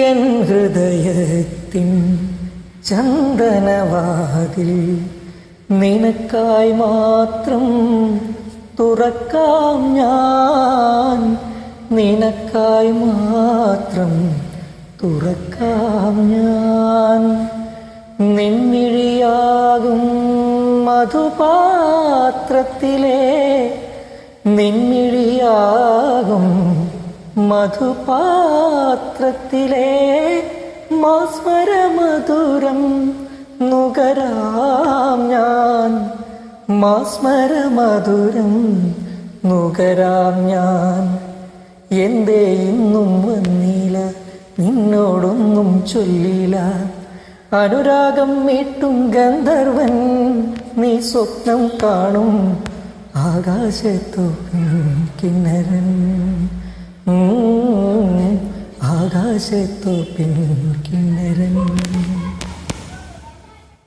N ഹൃദയത്തിൻ ചന്ദനവാതിൽ നിനക്കായി മാത്രം തുറക്കാം ഞാൻ, നിനക്കായി മാത്രം തുറക്കാം ഞാൻ. നിൻമിഴിയാകും മധുപാത്രത്തിലെ, നിൻമിഴിയാകും മധുപാത്രത്തിലെ മാസ്മരമധുരം നുകരാം ഞാൻ, മാസ്മരമധുരം നുകരാം ഞാൻ. എന്തേ ഇന്നും വന്നില്ല, നിന്നോടൊന്നും ചൊല്ലില്ല, അനുരാഗം മീട്ടും ഗന്ധർവൻ നീ സ്വപ്നം കാണും ആകാശത്തു കിന്നരൻ, ആകാശത്തു കിന്നരൻ.